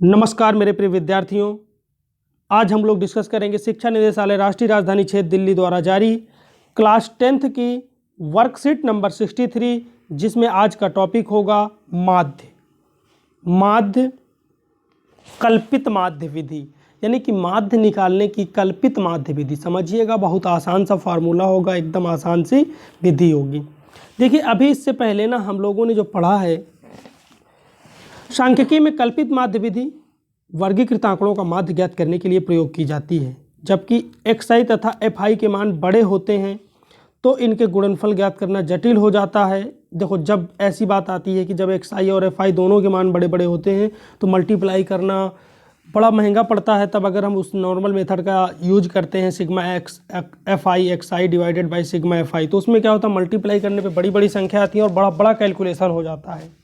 नमस्कार मेरे प्रिय विद्यार्थियों, आज हम लोग डिस्कस करेंगे शिक्षा निदेशालय राष्ट्रीय राजधानी क्षेत्र दिल्ली द्वारा जारी क्लास 10th की वर्कशीट नंबर 63, जिसमें आज का टॉपिक होगा माध्य कल्पित माध्य विधि, यानी कि माध्य निकालने की कल्पित माध्य विधि। समझिएगा, बहुत आसान सा फार्मूला होगा, एकदम आसान सी विधि होगी। देखिए, अभी इससे पहले ना हम लोगों ने जो पढ़ा है, सांख्यिकी में कल्पित माध्य विधि वर्गीकृत आंकड़ों का माध्य ज्ञात करने के लिए प्रयोग की जाती है। जबकि xi तथा fi के मान बड़े होते हैं तो इनके गुणनफल ज्ञात करना जटिल हो जाता है। देखो, जब ऐसी बात आती है कि जब xi और fi दोनों के मान बड़े बड़े होते हैं तो मल्टीप्लाई करना बड़ा महंगा पड़ता है। तब अगर हम उस नॉर्मल मेथड का यूज करते हैं sigma fi xi divided by sigma fi, तो उसमें क्या होता है, मल्टीप्लाई करने पे बड़ी बड़ी संख्या आती है और बड़ा बड़ा कैलकुलेशन हो जाता है।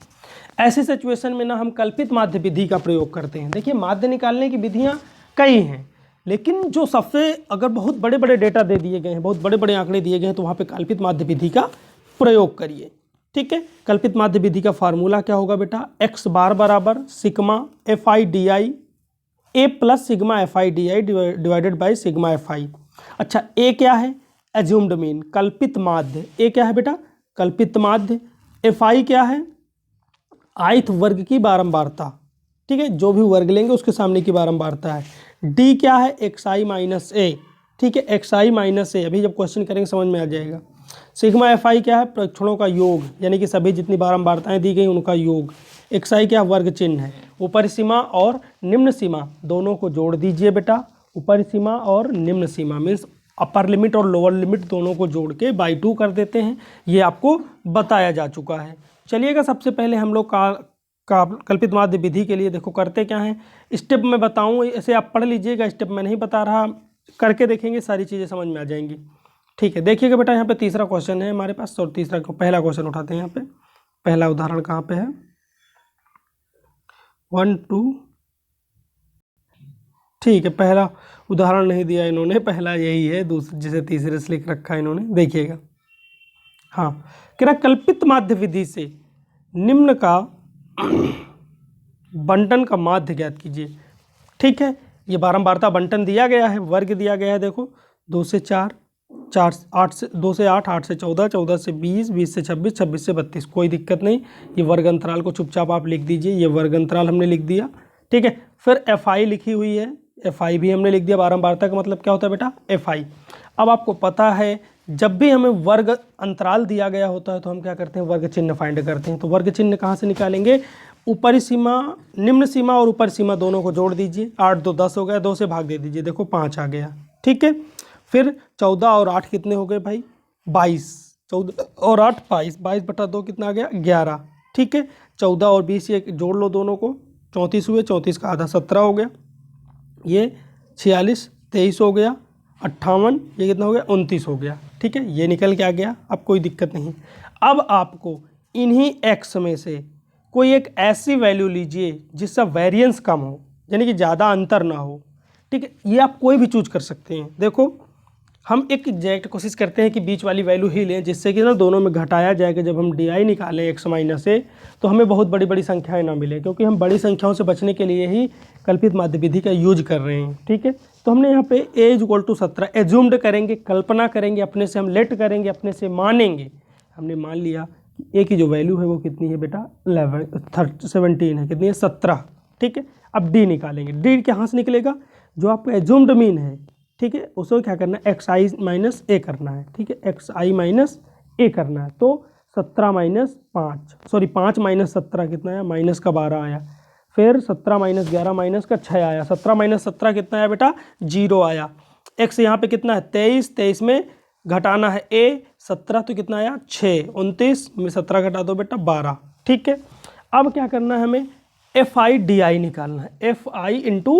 ऐसी सिचुएशन में ना हम कल्पित माध्य विधि का प्रयोग करते हैं। देखिए, माध्य निकालने की विधियां कई हैं, लेकिन जो सबसे अगर बहुत बड़े बड़े डेटा दे दिए गए हैं, बहुत बड़े बड़े आंकड़े दिए गए हैं, तो वहाँ पे कल्पित माध्य विधि का प्रयोग करिए। ठीक है, कल्पित माध्य विधि का फार्मूला क्या होगा बेटा, x बार बराबर sigma fi di a plus sigma fi di divided by sigma fi। अच्छा, a क्या है, एज्यूम्ड मीन, कल्पित माध्य। a क्या है बेटा, कल्पित माध्य। fi क्या है, ith वर्ग की बारंबारता। ठीक है, जो भी वर्ग लेंगे उसके सामने की बारंबारता है। d क्या है, xi माइनस ए। ठीक है, xi माइनस ए, अभी जब क्वेश्चन करेंगे समझ में आ जाएगा। सिग्मा fi क्या है, परीक्षणों का योग, यानी कि सभी जितनी बारंबारताएं दी गई उनका योग। xi क्या वर्ग चिन्ह है। ऊपरी सीमा और निम्न सीमा दोनों को जोड़ दीजिए बेटा। ऊपरी सीमा और निम्न सीमा मीन्स अपर लिमिट और लोअर लिमिट दोनों को जोड़ के बाई 2 कर देते हैं। ये आपको बताया जा चुका है। चलिएगा, सबसे पहले हम लोग का कल्पित माध्य विधि के लिए देखो करते क्या है, स्टेप मैं बताऊं, ऐसे आप पढ़ लीजिएगा, स्टेप मैं नहीं बता रहा, करके देखेंगे सारी चीज़ें समझ में आ जाएंगी। ठीक है, देखिएगा बेटा, यहाँ पे तीसरा क्वेश्चन है हमारे पास, और पहला क्वेश्चन उठाते हैं। यहाँ पे पहला उदाहरण कहाँ पे है, 1 2। ठीक है, पहला उदाहरण नहीं दिया इन्होंने, पहला यही है, दूसरे जिसे तीसरे से लिख रखा है इन्होंने। देखिएगा, हाँ, कह कल्पित माध्य विधि से निम्न का बंटन का माध्य ज्ञात कीजिए। ठीक है, ये बारंबारता बंटन दिया गया है, वर्ग दिया गया है। देखो, 2 से 4, 8 से 2 से 8, 8 से 14, 14 से 20, 20 से 26, 26 से 32, कोई दिक्कत नहीं। ये वर्ग अंतराल को चुपचाप आप लिख दीजिए, ये वर्ग अंतराल हमने लिख दिया। ठीक है, फिर fi लिखी हुई है, fi भी हमने लिख दिया। बारंबारता का मतलब क्या होता है बेटा, fi। अब आपको पता है, जब भी हमें वर्ग अंतराल दिया गया होता है तो हम क्या करते हैं, वर्ग चिन्ह फाइंड करते हैं। तो वर्ग चिन्ह कहाँ से निकालेंगे, ऊपरी सीमा, निम्न सीमा और ऊपरी सीमा दोनों को जोड़ दीजिए। 8 2 10 हो गया, 2 से भाग दे दीजिए, देखो 5 आ गया। ठीक है, फिर 14 और 8 कितने हो गए भाई, 22। 14 और 8 22, 22 बटा 2 कितना आ गया, 11। ठीक है, 14 और 20 ये जोड़ लो दोनों को, 34 हुए, 34 का आधा 17 हो गया। ये 46, 23 हो गया, 58, ये कितना हो गया, 29 हो गया। ठीक है, ये निकल के आ गया, अब कोई दिक्कत नहीं। अब आपको इन्हीं x में से कोई एक ऐसी वैल्यू लीजिए जिसका वेरिएंस कम हो, यानी कि ज़्यादा अंतर ना हो। ठीक है, ये आप कोई भी चूज कर सकते हैं। देखो, हम एक एग्जैक्ट कोशिश करते हैं कि बीच वाली वैल्यू ही लें, जिससे कि ना दोनों में घटाया जाएगा। जब हम di निकालें x माइनस ए, तो हमें बहुत बड़ी बड़ी संख्याएं ना मिले, क्योंकि हम बड़ी संख्याओं से बचने के लिए ही कल्पित माध्य विधि का यूज कर रहे हैं। ठीक है, तो हमने यहाँ पे a = 17 एज्यूम्ड करेंगे, कल्पना करेंगे, अपने से हम लेट करेंगे, अपने से मानेंगे। हमने मान लिया कि a की जो वैल्यू है वो कितनी है बेटा, 17 है, कितनी है, 17। ठीक है, अब d निकालेंगे। d कहाँ से निकलेगा, जो आपका एज्यूम्ड मीन है। ठीक है, उसको क्या करना है, xi माइनस ए करना है। ठीक है, xi माइनस ए करना है। तो 17 माइनस 5, सॉरी 5 माइनस 17 कितना आया, माइनस का 12 आया। फिर 17 माइनस 11 माइनस का 6 आया। 17 माइनस 17 कितना आया बेटा, 0 आया। x यहाँ पे कितना है, 23, 23 में घटाना है a, 17 तो कितना आया, 6, 29 में 17 घटा दो बेटा, 12। ठीक है, अब क्या करना है, हमें fi di निकालना है, fi इंटू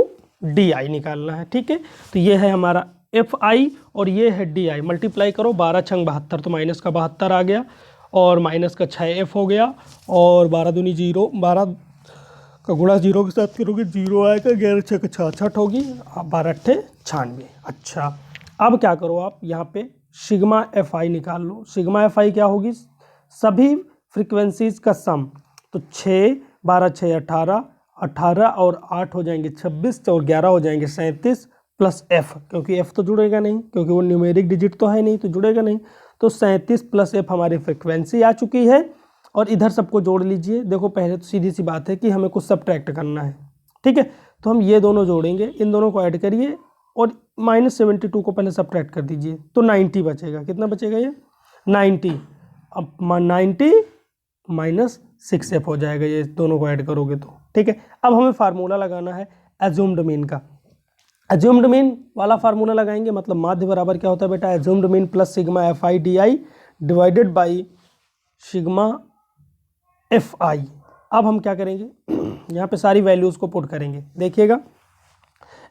di निकालना है। ठीक है, तो ये है हमारा fi और ये है di, मल्टीप्लाई करो, 12 छंग 72, तो माइनस का 72 आ गया, और माइनस का 6f हो गया, और 12 दूनी 0, 12 का गुणा 0 के साथ करोगे 0 आएगा, 11 6 का 66 होगी, 12 8 96। अच्छा, अब क्या करो, आप यहाँ पे सिग्मा fi निकाल लो। सिग्मा fi क्या होगी, सभी फ्रीक्वेंसीज का सम। तो 6 12 6 18 18 और 8 हो जाएंगे 26 और 11 हो जाएंगे 37 प्लस एफ, क्योंकि एफ तो जुड़ेगा नहीं, क्योंकि वो न्यूमेरिक डिजिट तो है नहीं तो जुड़ेगा नहीं। तो 37 प्लस एफ हमारी फ्रिक्वेंसी आ चुकी है। और इधर सबको जोड़ लीजिए। देखो पहले तो सीधी सी बात है कि हमें कुछ सब्ट्रैक्ट करना है, ठीक है। तो हम ये दोनों जोड़ेंगे, इन दोनों को ऐड करिए और -72 को पहले सब्ट्रैक्ट कर दीजिए तो 90 बचेगा। कितना बचेगा ये 90। अब 90 माइनस 6f हो जाएगा, ये दोनों को ऐड करोगे तो, ठीक है। अब हमें फार्मूला लगाना है एज्यूम्ड मीन का। एज्यूम्ड मीन वाला फार्मूला लगाएंगे, मतलब माध्य बराबर क्या होता है बेटा, assumed mean plus sigma F I D I divided by sigma F आई। अब हम क्या करेंगे, यहाँ पे सारी वैल्यूज़ को पुट करेंगे। देखिएगा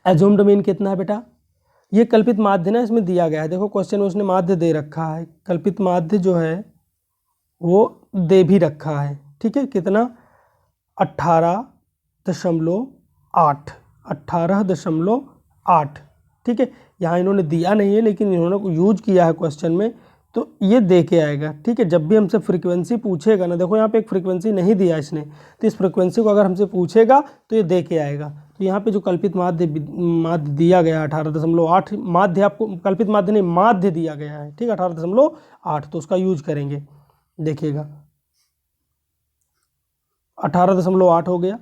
एज्यूम्ड मीन कितना है बेटा, ये कल्पित माध्य ना इसमें दिया गया है। देखो क्वेश्चन में उसने माध्य दे रखा है, कल्पित माध्य जो है वो दे भी रखा है, ठीक है। कितना 18.8 18.8, ठीक है। यहाँ इन्होंने दिया नहीं है लेकिन इन्होंने यूज किया है क्वेश्चन में, तो ये दे के आएगा, ठीक है। जब भी हमसे फ्रीक्वेंसी पूछेगा ना, देखो यहाँ पे एक फ्रीक्वेंसी नहीं दिया इसने, तो इस फ्रीक्वेंसी को अगर हमसे पूछेगा तो ये दे के आएगा। तो यहाँ पे जो कल्पित माध्य दिया गया है 18.8, माध्य आपको कल्पित माध्य नहीं माध्य दिया गया है, ठीक है 18.8, तो उसका यूज करेंगे। देखिएगा 18.8 हो गया।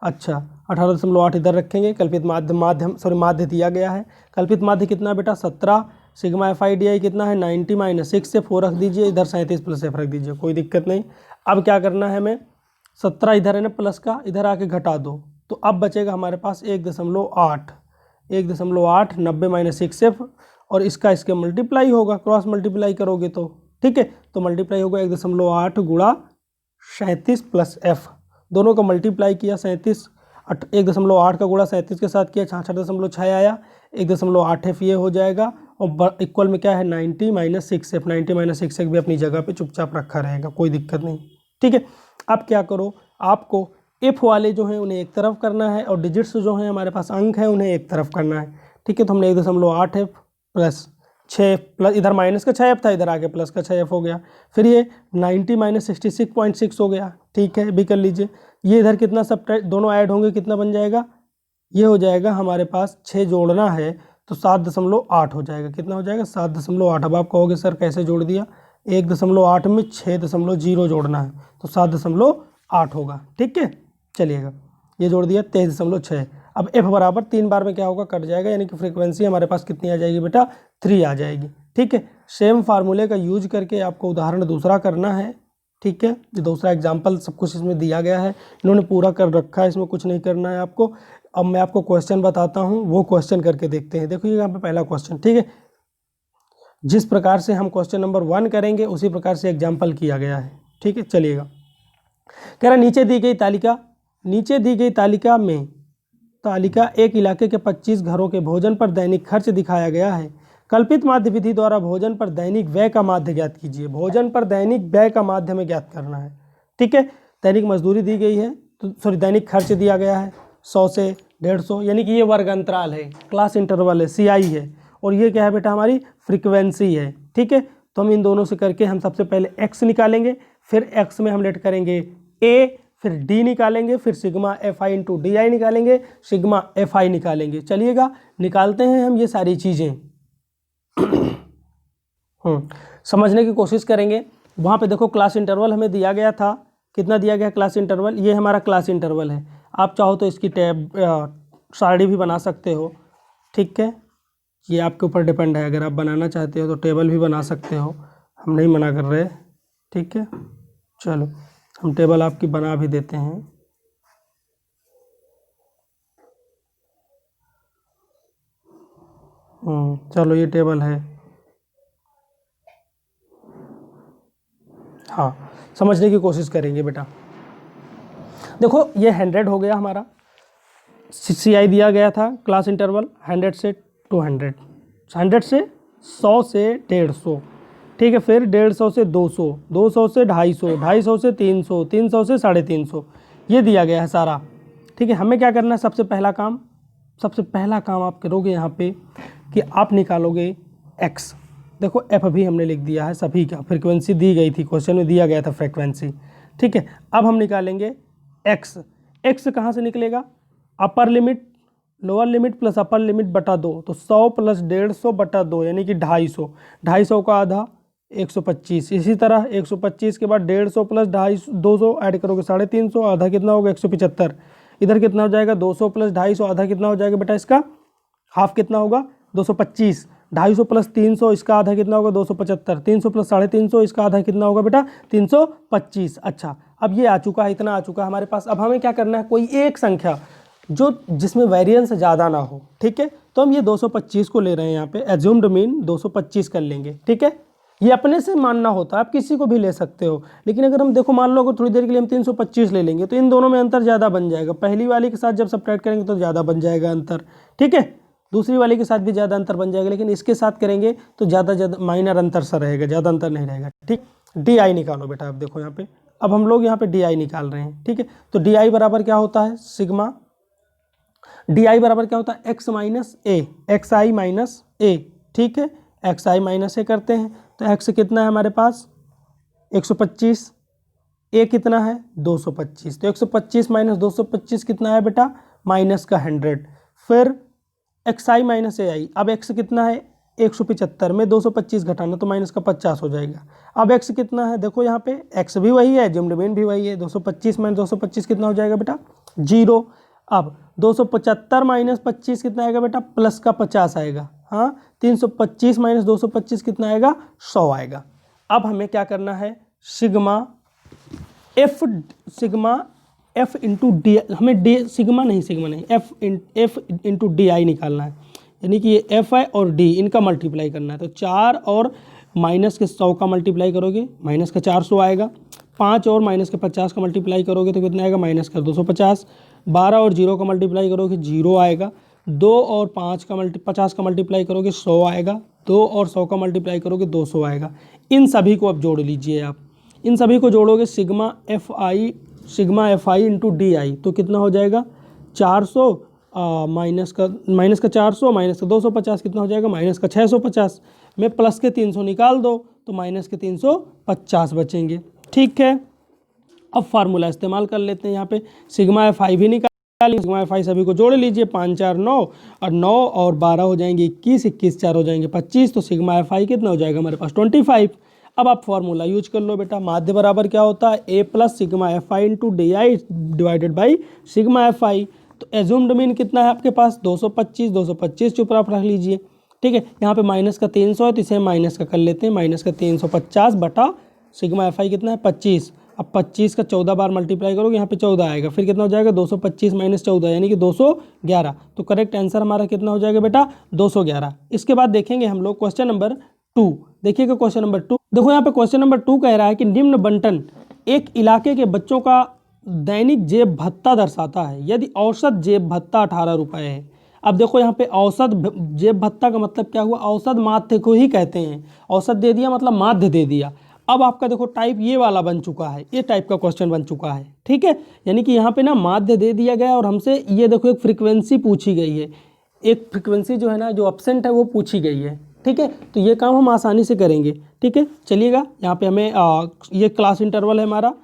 अच्छा 18.8 इधर रखेंगे, कल्पित माध्य दिया गया है। कल्पित माध्य कितना बेटा 17, sigma F I D I कितना है 90 माइनस 6 से 4 रख दीजिए, इधर 37 प्लस एफ रख दीजिए, कोई दिक्कत नहीं। अब क्या करना है हमें, 17 इधर है ना प्लस का, इधर आके घटा दो, तो अब बचेगा हमारे पास 1.8 90 माइनस 6 एफ, और इसका इसके मल्टीप्लाई होगा, क्रॉस मल्टीप्लाई करोगे तो, ठीक है। तो मल्टीप्लाई होगा 1.8 गुणा 37 प्लस एफ, दोनों का मल्टीप्लाई किया 37, 1.8 का गुणा 37 के साथ किया 66.6 आया, 1.8 एफ ये हो जाएगा, और इक्वल में क्या है 90 माइनस 6 एफ, 90 माइनस 6 एफ भी अपनी जगह पे चुपचाप रखा रहेगा, कोई दिक्कत नहीं, ठीक है। अब क्या करो, आपको एफ वाले जो हैं उन्हें एक तरफ करना है और डिजिट्स जो हैं हमारे पास अंक हैं उन्हें एक तरफ करना है, ठीक है। तो हमने 1.8 एफ प्लस 6 प्लस इधर माइनस का 6 एफ था, इधर आके प्लस का 6 एफ हो गया, फिर ये 90 माइनस 66.6 हो गया, ठीक है भी कर लीजिए। ये इधर कितना सब दोनों ऐड होंगे, कितना बन जाएगा, ये हो जाएगा हमारे पास 6 जोड़ना है तो 7.8 हो जाएगा, कितना हो जाएगा 7.8। अब आप कहोगे सर कैसे जोड़ दिया, 1.8 में 6.0 जोड़ना है तो 7.8 होगा, ठीक है। चलिएगा ये जोड़ दिया 23.6। अब एफ बराबर 3 बार में क्या होगा, कट जाएगा, यानी कि फ्रीक्वेंसी हमारे पास कितनी आ जाएगी बेटा 3 आ जाएगी, ठीक है। सेम फार्मूले का यूज करके आपको उदाहरण दूसरा करना है, ठीक है। ये दूसरा एग्जाम्पल सब कुछ इसमें दिया गया है, इन्होंने पूरा कर रखा है, इसमें कुछ नहीं करना है आपको। अब मैं आपको क्वेश्चन बताता हूँ, वो क्वेश्चन करके देखते हैं। देखो ये यहाँ पे पहला क्वेश्चन, ठीक है। जिस प्रकार से हम क्वेश्चन नंबर 1 करेंगे उसी प्रकार से एग्जाम्पल किया गया है, ठीक है। चलिएगा कह रहा नीचे दी गई तालिका में एक इलाके के 25 घरों के भोजन पर दैनिक खर्च दिखाया गया है। कल्पित माध्य विधि द्वारा भोजन पर दैनिक व्यय का माध्य ज्ञात कीजिए। भोजन पर दैनिक व्यय का माध्य हमें ज्ञात करना है, ठीक है। दैनिक मजदूरी दी गई है, तो सॉरी दैनिक खर्च दिया गया है 100 से 150, यानी कि ये वर्ग अंतराल है, क्लास इंटरवल है, CI है, और ये क्या है बेटा हमारी फ्रीक्वेंसी है, ठीक है। तो हम इन दोनों से करके हम सबसे पहले x निकालेंगे, फिर x में हम लेट करेंगे a, फिर d निकालेंगे, फिर sigma F I into D आई निकालेंगे, सिग्मा एफ आई निकालेंगे। चलिएगा निकालते हैं हम ये सारी चीज़ें समझने की कोशिश करेंगे। वहाँ पे देखो क्लास इंटरवल हमें दिया गया था, कितना दिया गया क्लास इंटरवल, ये हमारा क्लास इंटरवल है। आप चाहो तो इसकी सारणी भी बना सकते हो, ठीक है। ये आपके ऊपर डिपेंड है, अगर आप बनाना चाहते हो तो टेबल भी बना सकते हो, हम नहीं मना कर रहे, ठीक है। चलो हम टेबल आपकी बना भी देते हैं। चलो ये टेबल है, हाँ समझने की कोशिश करेंगे बेटा। देखो ये 100 हो गया हमारा, CI दिया गया था क्लास इंटरवल 100 से 200, 100 से 100 से 150, ठीक है। फिर 150 से 200, 200 से 250, 250 से 300, 300 से 350, ये दिया गया है सारा, ठीक है। हमें क्या करना है, सबसे पहला काम आप करोगे यहाँ पे कि आप निकालोगे x। देखो f भी हमने लिख दिया है सभी का, फ्रीक्वेंसी दी गई थी, क्वेश्चन में दिया गया था फ्रीक्वेंसी, ठीक है। अब हम निकालेंगे x। एक्स कहाँ से निकलेगा, upper limit lower limit plus upper limit बटा 2, तो 100 प्लस 150 बटा 2 यानी कि 250, 250 का आधा 125। इसी तरह 125 के बाद 150 प्लस 250 200 ऐड करोगे 350, आधा कितना होगा 175। इधर कितना हो जाएगा 200 प्लस 250, आधा कितना हो जाएगा बेटा इसका, हाफ कितना होगा 225। 250 प्लस 300 इसका आधा कितना होगा 275। 300 प्लस 350 इसका आधा कितना होगा बेटा 325। अच्छा, अब ये आ चुका है, इतना आ चुका है हमारे पास। अब हमें क्या करना है, कोई एक संख्या जो जिसमें वेरिएंस ज़्यादा ना हो, ठीक है। तो हम ये 225 को ले रहे हैं यहाँ पे, एज्यूम्ड मीन 225 कर लेंगे, ठीक है। ये अपने से मानना होता है, आप किसी को भी ले सकते हो, लेकिन अगर हम देखो मान लो अगर थोड़ी देर के लिए हम 325 ले लेंगे तो इन दोनों में अंतर ज़्यादा बन जाएगा। पहली वाली के साथ जब सब्ट्रैक्ट करेंगे तो ज़्यादा बन जाएगा अंतर, ठीक है। दूसरी वाली के साथ भी ज़्यादा अंतर बन जाएगा, लेकिन इसके साथ करेंगे तो ज़्यादा माइनर अंतर सा रहेगा, ज़्यादा अंतर नहीं रहेगा, ठीक। डी आई निकालो बेटा, अब देखो यहाँ पे, अब हम लोग यहाँ पे डी आई निकाल रहे हैं, ठीक है। तो डी आई बराबर क्या होता है, सिग्मा डी आई बराबर क्या होता है, एक्स माइनस ए, एक्स आई माइनस ए, ठीक है। एक्स आई माइनस ए करते हैं तो एक्स कितना है हमारे पास 125, ए कितना है 225, तो 125 माइनस 225 कितना है बेटा माइनस का 100। फिर एक्स आई माइनस ए आई, अब एक्स कितना है 175 में 225 घटाना तो माइनस का 50 हो जाएगा। अब एक्स कितना है, देखो यहाँ पे एक्स भी वही है, जिम्डमेन भी वही है, 225 माइनस 225 कितना हो जाएगा बेटा 0। अब 275 माइनस 25 कितना आएगा बेटा प्लस का 50 आएगा, हाँ। 325 माइनस 225 कितना आएगा 100 आएगा। अब हमें क्या करना है, सिग्मा एफ इंटू डी, हमें डी सिग्मा नहीं एफ इंटू डी आई निकालना है, यानी कि ये एफ है और डी इनका मल्टीप्लाई करना है। तो 4 और माइनस के 100 का मल्टीप्लाई करोगे माइनस का 400 आएगा, 5 और माइनस के 50 का मल्टीप्लाई करोगे तो कितना आएगा माइनस का 250, 12 और 0 का मल्टीप्लाई करोगे 0 आएगा, 2 और 50 का मल्टीप्लाई करोगे 100 आएगा, 2 और 100 का मल्टीप्लाई करोगे 200 आएगा। इन सभी को अब जोड़ लीजिए आप, इन सभी को जोड़ोगे sigma F I into D I तो कितना हो जाएगा 400 माइनस का 400 माइनस का 250 कितना हो जाएगा माइनस का 650 में प्लस के 300 निकाल दो तो माइनस के 350 बचेंगे, ठीक है। अब फार्मूला इस्तेमाल कर लेते हैं, यहाँ पे सिग्मा एफ आई भी निकाल, सिग्मा एफ आई सभी को जोड़ लीजिए, 5 4 9 और 9 और 12 हो जाएंगे 21, 21 4 हो जाएंगे 25, तो सिग्मा एफ आई कितना हो जाएगा हमारे पास 25। अब आप फार्मूला यूज कर लो बेटा, माध्य बराबर क्या होता है A plus sigma F I into D I divided by sigma F I. तो एज्यूम्ड मीन कितना है आपके पास 225 चुप रख लीजिए, ठीक है। यहाँ पे माइनस का 300 है तो इसे माइनस का कर लेते हैं, माइनस का 350 बटा सिग्मा एफ आई कितना है 25। अब 25 का 14 बार मल्टीप्लाई करोगे यहाँ पे 14 आएगा, फिर कितना हो जाएगा 225 माइनस 14 यानी कि 211। तो करेक्ट आंसर हमारा कितना हो जाएगा बेटा 211। इसके बाद देखेंगे हम लोग क्वेश्चन नंबर 2, देखिएगा क्वेश्चन नंबर 2। देखो यहाँ पे क्वेश्चन नंबर 2 कह रहा है कि निम्न बंटन एक इलाके के बच्चों का दैनिक जेब भत्ता दर्शाता है यदि औसत जेब भत्ता 18 रुपये है। अब देखो यहाँ पे औसत जेब भत्ता का मतलब क्या हुआ, औसत माध्य को ही कहते हैं, औसत दे दिया मतलब माध्य दे दिया। अब आपका देखो टाइप ये वाला बन चुका है, ये टाइप का क्वेश्चन बन चुका है, ठीक है। यानी कि यहाँ पे ना माध्य दे दिया गया और हमसे ये देखो एक फ्रीक्वेंसी पूछी गई है, एक फ्रीक्वेंसी जो है ना जो अपसेंट है वो पूछी गई है, ठीक है। तो ये काम हम आसानी से करेंगे, ठीक है। चलिएगा यहाँ पे हमें ये क्लास इंटरवल है हमारा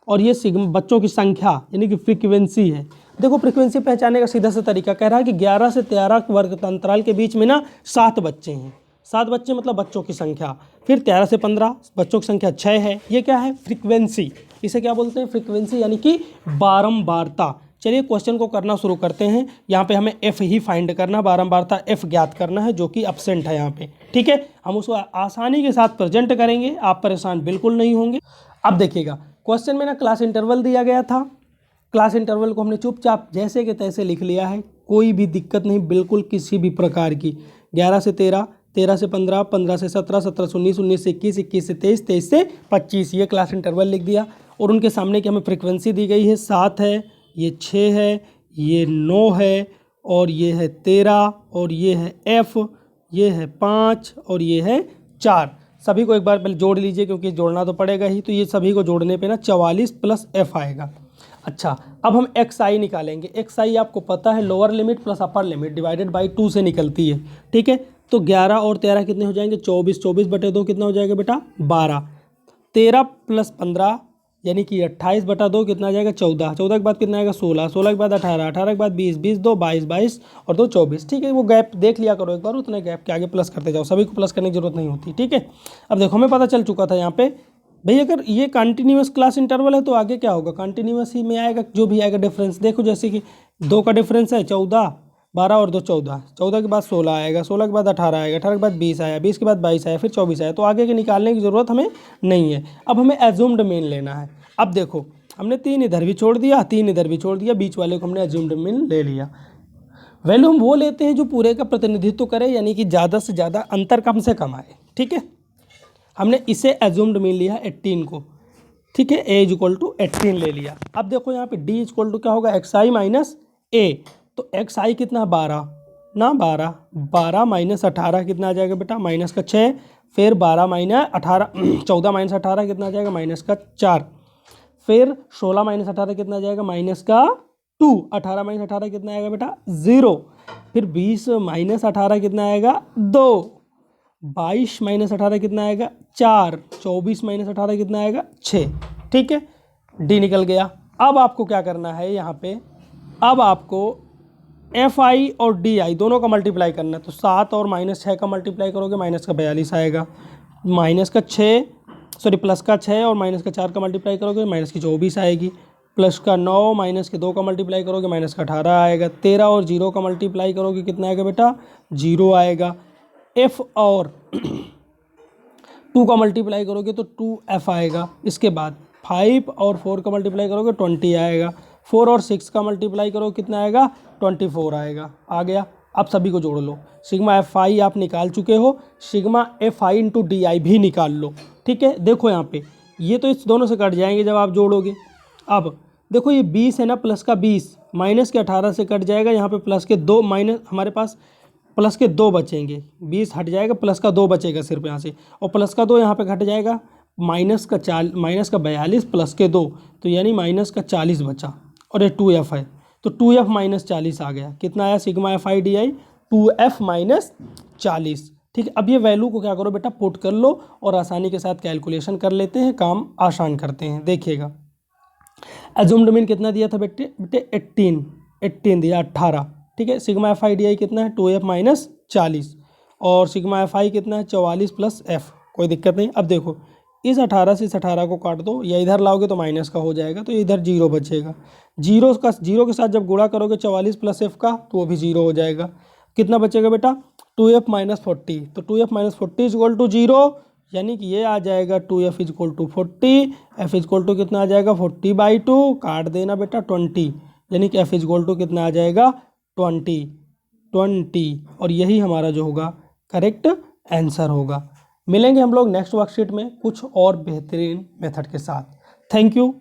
और ये बच्चों की संख्या यानी कि फ्रीक्वेंसी है। देखो फ्रीक्वेंसी पहचानने का सीधा सा तरीका कह रहा है कि 11 से 13 वर्ग अंतराल के बीच में ना 7 बच्चे हैं, 7 बच्चे मतलब बच्चों की संख्या, फिर 13 से 15 बच्चों की संख्या 6 है, ये क्या है फ्रीक्वेंसी, इसे क्या बोलते हैं फ्रीक्वेंसी यानी कि बारंबारता। चलिए क्वेश्चन को करना शुरू करते हैं। यहाँ पे हमें एफ ही फाइंड करना, बारंबारता एफ ज्ञात करना है जो कि अपसेंट है यहाँ पे, ठीक है। हम उसको आसानी के साथ प्रेजेंट करेंगे, आप परेशान बिल्कुल नहीं होंगे। अब देखिएगा क्वेश्चन में ना क्लास इंटरवल दिया गया था, क्लास इंटरवल को हमने चुपचाप जैसे के तैसे लिख लिया है, कोई भी दिक्कत नहीं बिल्कुल किसी भी प्रकार की। 11 से 13, 13 से 15, 15 से 17, 17 से 19, 19 से 21, 21 से 23, 23 से 25, ये क्लास इंटरवल लिख दिया। और उनके सामने की हमें फ्रीक्वेंसी दी गई है 7 है, ये 6 है, ये 9 है और ये है 13 और ये है एफ, ये है 5 और ये है 4। सभी को एक बार पहले जोड़ लीजिए क्योंकि जोड़ना तो पड़ेगा ही। तो ये सभी को जोड़ने पे ना 44 प्लस एफ आएगा। अच्छा अब हम एक्स आई निकालेंगे। एक्स आई आपको पता है lower limit plus upper limit divided by 2 से निकलती है, ठीक है। तो 11 और 13 कितने हो जाएंगे 24, 24 बटे 2 कितना हो जाएगा बेटा 12। 13 प्लस 15 यानी कि 28/2 कितना आ जाएगा 14, 14 के बाद कितना आएगा 16, 16 के बाद 18, 18 के बाद 20, 20 2 22, 22 और 2 24। ठीक है, वो गैप देख लिया करो एक बार, उतने गैप के आगे प्लस करते जाओ, सभी को प्लस करने की जरूरत नहीं होती। ठीक है, अब देखो हमें पता चल चुका था यहाँ पे भाई अगर ये कंटिन्यूस क्लास इंटरवल है तो आगे क्या होगा, कंटिन्यूस ही में आएगा जो भी आएगा डिफरेंस। देखो जैसे कि 2 का डिफरेंस है 14, 12 और 2 14, 14 के बाद 16 आएगा, 16 के बाद 18 आएगा, 18 के बाद 20 आया, 20 के बाद 22 आया, फिर 24 आया, तो आगे के निकालने की ज़रूरत हमें नहीं है। अब हमें एज्यूम्ड मीन लेना है। अब देखो हमने 3 इधर भी छोड़ दिया, 3 इधर भी छोड़ दिया, बीच वाले को हमने एज्यूम्ड मीन ले लिया। वैल्यू हम वो लेते हैं जो पूरे का प्रतिनिधित्व करे, यानी कि ज़्यादा से ज़्यादा अंतर कम से कम आए। ठीक है, हमने इसे एज्यूम्ड मीन लिया 18 को। ठीक है, ए इज इक्वल टू 18 ले लिया। अब देखो यहाँ पे डी इज इक्वल टू क्या होगा, एक्स आई माइनस ए। तो एक्स आई कितना 12 ना 12, 12 माइनस 18 कितना आ जाएगा बेटा माइनस का 6, फिर 12 माइनस 18 14 माइनस 18 कितना आ जाएगा माइनस का 4, फिर 16 माइनस 18 कितना आ जाएगा माइनस का 2, 18 माइनस 18 कितना आएगा बेटा 0, फिर 20 माइनस 18 कितना आएगा 2, 22 माइनस 18 कितना आएगा 4, 24 माइनस 18 कितना आएगा 6। ठीक है, डी निकल गया। अब आपको क्या करना है यहाँ पे, अब आपको एफ आई और डी आई दोनों का मल्टीप्लाई करना है। तो 7 और माइनस 6 का मल्टीप्लाई करोगे माइनस का 42 आएगा, माइनस का 6 सॉरी प्लस का 6 और माइनस का 4 का मल्टीप्लाई करोगे माइनस की 24 आएगी, प्लस का 9 माइनस के 2 का मल्टीप्लाई करोगे माइनस का 18 आएगा, 13 और 0 का मल्टीप्लाई करोगे कितना आएगा बेटा 0 आएगा, एफ और 2 का मल्टीप्लाई करोगे तो 2f आएगा। इसके बाद 5 और 4 का मल्टीप्लाई करोगे 20 आएगा, 4 और 6 का मल्टीप्लाई करो कितना आएगा 24 आएगा। आ गया। अब सभी को जोड़ लो, सिग्मा एफ आई आप निकाल चुके हो, sigma F I into D आई भी निकाल लो। ठीक है, देखो यहाँ पे ये तो इस दोनों से कट जाएंगे जब आप जोड़ोगे। अब देखो ये 20 है ना, प्लस का 20 माइनस के 18 से कट जाएगा, यहाँ पे प्लस के 2 माइनस हमारे पास प्लस के 2 बचेंगे, 20 हट जाएगा, प्लस का 2 बचेगा सिर्फ यहाँ से, और प्लस का 2 यहाँ पे घट जाएगा, माइनस का 42 प्लस के 2 तो यानी माइनस का 40 बचा, और ये 2f है तो 2f माइनस 40 आ गया। कितना आया sigma F I D I 2f minus 40। ठीक है, अब ये वैल्यू को क्या करो बेटा पुट कर लो और आसानी के साथ कैलकुलेशन कर लेते हैं, काम आसान करते हैं। देखिएगा एज्यूम्ड मीन कितना दिया था बेटे 18 दिया 18। ठीक है, sigma F I D I कितना है 2f माइनस 40, और सिग्मा एफ आई कितना है 44 प्लस एफ, कोई दिक्कत नहीं। अब देखो इस 18 से इस 18 को काट दो, या इधर लाओगे तो माइनस का हो जाएगा, तो इधर 0 बचेगा, 0 के साथ जब गुणा करोगे 44 प्लस एफ का तो वो भी 0 हो जाएगा। कितना बचेगा बेटा 2f माइनस 40, तो 2f minus 40 is equal to 0, यानी कि ये आ जाएगा 2f is equal to 40, f is equal to कितना आ जाएगा 40/2, काट देना बेटा 20, यानी कि f इज इक्वल टू कितना आ जाएगा 20, और यही हमारा जो होगा करेक्ट आंसर होगा। मिलेंगे हम लोग नेक्स्ट वर्कशीट में कुछ और बेहतरीन मेथड के साथ। Thank you.